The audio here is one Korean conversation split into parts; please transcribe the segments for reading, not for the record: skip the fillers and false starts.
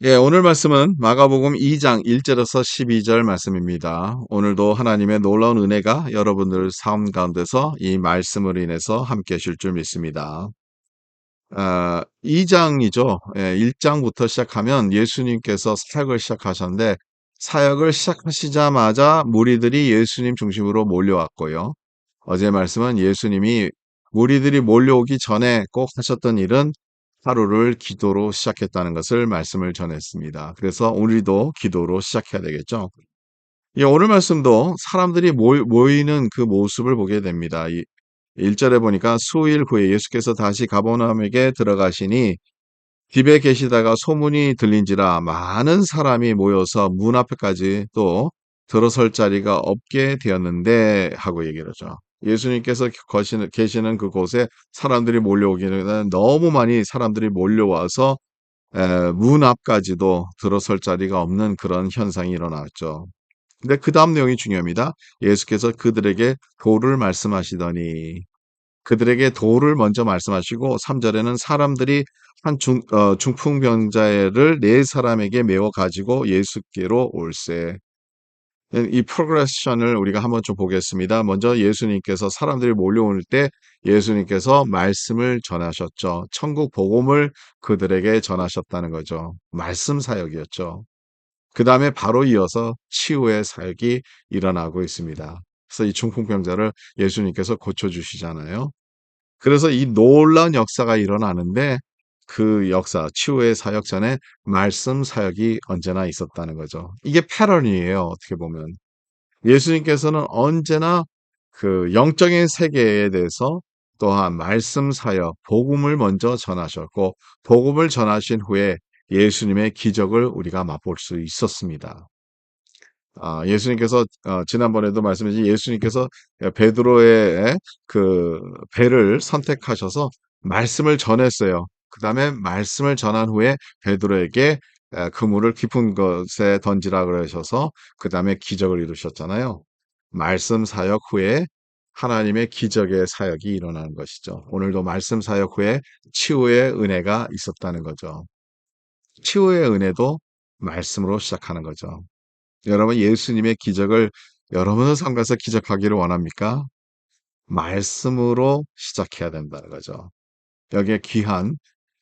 예, 오늘 말씀은 마가복음 2장 1절에서 12절 말씀입니다. 오늘도 하나님의 놀라운 은혜가 여러분들 삶 가운데서 이 말씀으로 인해서 함께 하실 줄 믿습니다. 2장이죠. 예, 1장부터 시작하면 예수님께서 사역을 시작하셨는데 사역을 시작하시자마자 무리들이 예수님 중심으로 몰려왔고요. 어제 말씀은 예수님이 무리들이 몰려오기 전에 꼭 하셨던 일은 하루를 기도로 시작했다는 것을 말씀을 전했습니다. 그래서 우리도 기도로 시작해야 되겠죠. 예, 오늘 말씀도 사람들이 모이는 그 모습을 보게 됩니다. 1절에 보니까 수일 후에 예수께서 다시 가버나움에게 들어가시니 집에 계시다가 소문이 들린지라 많은 사람이 모여서 문 앞에까지 또 들어설 자리가 없게 되었는데 하고 얘기를 하죠. 예수님께서 계시는 그곳에 사람들이 몰려오기는 너무 많이 사람들이 몰려와서 문 앞까지도 들어설 자리가 없는 그런 현상이 일어났죠. 근데 그 다음 내용이 중요합니다. 예수께서 그들에게 도를 말씀하시더니 그들에게 도를 먼저 말씀하시고 3절에는 사람들이 한 중풍병자를 네 사람에게 메워 가지고 예수께로 올세. 이 프로그레션을 우리가 한번 좀 보겠습니다. 먼저 예수님께서 사람들이 몰려올 때 예수님께서 말씀을 전하셨죠. 천국 복음을 그들에게 전하셨다는 거죠. 말씀 사역이었죠. 그 다음에 바로 이어서 치유의 사역이 일어나고 있습니다. 그래서 이 중풍병자를 예수님께서 고쳐주시잖아요. 그래서 이 놀라운 역사가 일어나는데 그 역사, 치유의 사역 전에 말씀 사역이 언제나 있었다는 거죠. 이게 패런이에요, 어떻게 보면. 예수님께서는 언제나 그 영적인 세계에 대해서 또한 말씀 사역, 복음을 먼저 전하셨고, 복음을 전하신 후에 예수님의 기적을 우리가 맛볼 수 있었습니다. 예수님께서 지난번에도 말씀하신 예수님께서 베드로의 그 배를 선택하셔서 말씀을 전했어요. 그다음에 말씀을 전한 후에 베드로에게 그물을 깊은 곳에 던지라 그러셔서 그다음에 기적을 이루셨잖아요. 말씀 사역 후에 하나님의 기적의 사역이 일어나는 것이죠. 오늘도 말씀 사역 후에 치유의 은혜가 있었다는 거죠. 치유의 은혜도 말씀으로 시작하는 거죠. 여러분 예수님의 기적을 여러분의 삶에서 기적하기를 원합니까? 말씀으로 시작해야 된다는 거죠. 여기에 귀한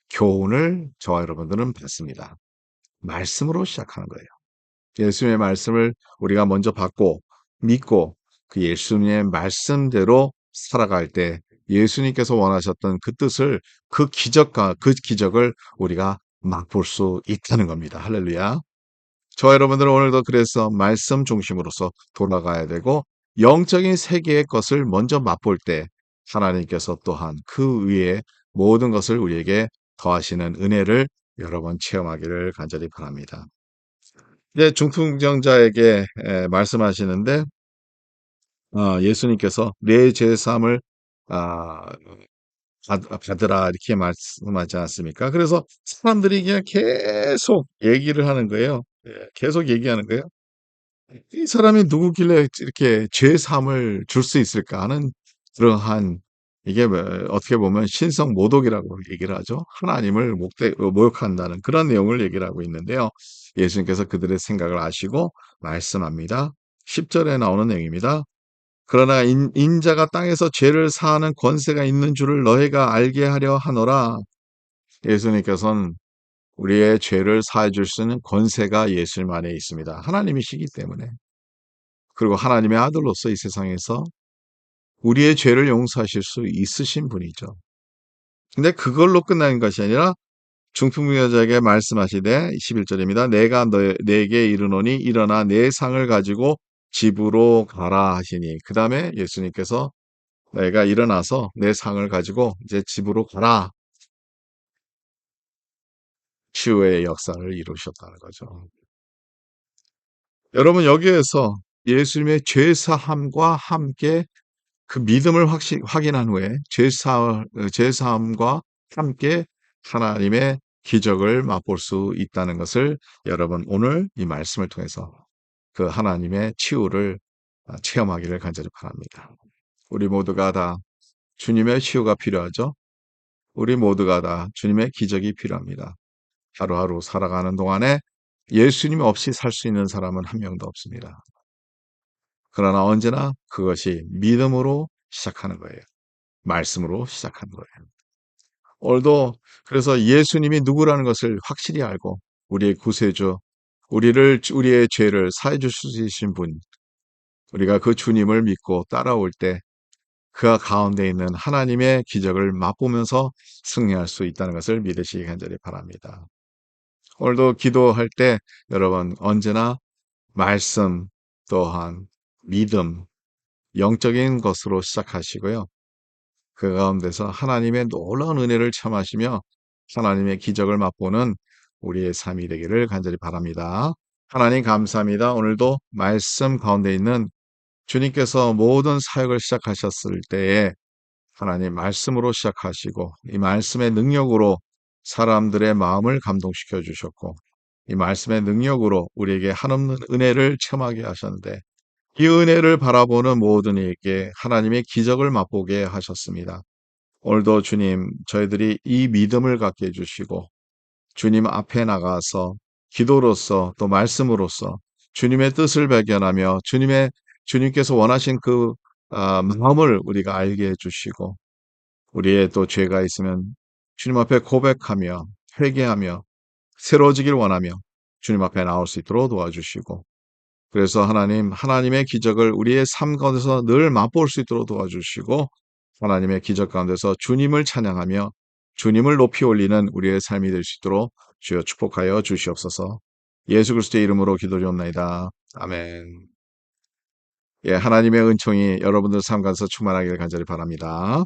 교훈을 저와 여러분들은 받습니다. 말씀으로 시작하는 거예요. 예수님의 말씀을 우리가 먼저 받고 믿고 그 예수님의 말씀대로 살아갈 때 예수님께서 원하셨던 그 뜻을 그 기적과 그 기적을 우리가 맛볼 수 있다는 겁니다. 할렐루야. 저와 여러분들은 오늘도 그래서 말씀 중심으로서 돌아가야 되고 영적인 세계의 것을 먼저 맛볼 때 하나님께서 또한 그 위에 모든 것을 우리에게 더하시는 은혜를 여러 번 체험하기를 간절히 바랍니다. 이제 중풍병자에게 말씀하시는데 예수님께서 내 죄사함을 아, 받으라 이렇게 말씀하지 않습니까? 그래서 사람들이 그냥 계속 얘기를 하는 거예요. 예, 계속 얘기하는 거예요. 이 사람이 누구길래 이렇게 죄 사함을 줄 수 있을까 하는 그러한 이게 어떻게 보면 신성 모독이라고 얘기를 하죠. 하나님을 모욕한다는 그런 내용을 얘기를 하고 있는데요. 예수님께서 그들의 생각을 아시고 말씀합니다. 10절에 나오는 내용입니다. 그러나 인자가 땅에서 죄를 사하는 권세가 있는 줄을 너희가 알게 하려 하노라. 예수님께서는 우리의 죄를 사해 줄 수 있는 권세가 예수님 안에 있습니다. 하나님이시기 때문에. 그리고 하나님의 아들로서 이 세상에서 우리의 죄를 용서하실 수 있으신 분이죠. 근데 그걸로 끝나는 것이 아니라 중풍병자에게 말씀하시되 21절입니다. 내가 내게 이르노니 일어나 내 상을 가지고 집으로 가라 하시니 그 다음에 예수님께서 내가 일어나서 내 상을 가지고 이제 집으로 가라. 치유의 역사를 이루셨다는 거죠. 여러분 여기에서 예수님의 죄사함과 함께 그 믿음을 확인한 후에 죄사함과 함께 하나님의 기적을 맛볼 수 있다는 것을 여러분 오늘 이 말씀을 통해서 그 하나님의 치유를 체험하기를 간절히 바랍니다. 우리 모두가 다 주님의 치유가 필요하죠. 우리 모두가 다 주님의 기적이 필요합니다. 하루하루 살아가는 동안에 예수님 없이 살 수 있는 사람은 한 명도 없습니다. 그러나 언제나 그것이 믿음으로 시작하는 거예요. 말씀으로 시작하는 거예요. 오늘도 그래서 예수님이 누구라는 것을 확실히 알고 우리의 구세주, 우리의 죄를 사해 주실 수 있으신 분, 우리가 그 주님을 믿고 따라올 때 그 가운데 있는 하나님의 기적을 맛보면서 승리할 수 있다는 것을 믿으시기 간절히 바랍니다. 오늘도 기도할 때 여러분 언제나 말씀 또한 믿음, 영적인 것으로 시작하시고요. 그 가운데서 하나님의 놀라운 은혜를 체험하시며 하나님의 기적을 맛보는 우리의 삶이 되기를 간절히 바랍니다. 하나님 감사합니다. 오늘도 말씀 가운데 있는 주님께서 모든 사역을 시작하셨을 때에 하나님 말씀으로 시작하시고 이 말씀의 능력으로 사람들의 마음을 감동시켜 주셨고 이 말씀의 능력으로 우리에게 한없는 은혜를 체험하게 하셨는데 이 은혜를 바라보는 모든 이에게 하나님의 기적을 맛보게 하셨습니다. 오늘도 주님 저희들이 이 믿음을 갖게 해주시고 주님 앞에 나가서 기도로서 또 말씀으로써 주님의 뜻을 발견하며 주님께서 원하신 그 마음을 우리가 알게 해주시고 우리의 또 죄가 있으면 주님 앞에 고백하며 회개하며 새로워지길 원하며 주님 앞에 나올 수 있도록 도와주시고 그래서 하나님의 기적을 우리의 삶 가운데서 늘 맛볼 수 있도록 도와주시고 하나님의 기적 가운데서 주님을 찬양하며 주님을 높이 올리는 우리의 삶이 될 수 있도록 주여 축복하여 주시옵소서. 예수 그리스도의 이름으로 기도드리옵나이다. 아멘. 예, 하나님의 은총이 여러분들 삶 가운데서 충만하기를 간절히 바랍니다.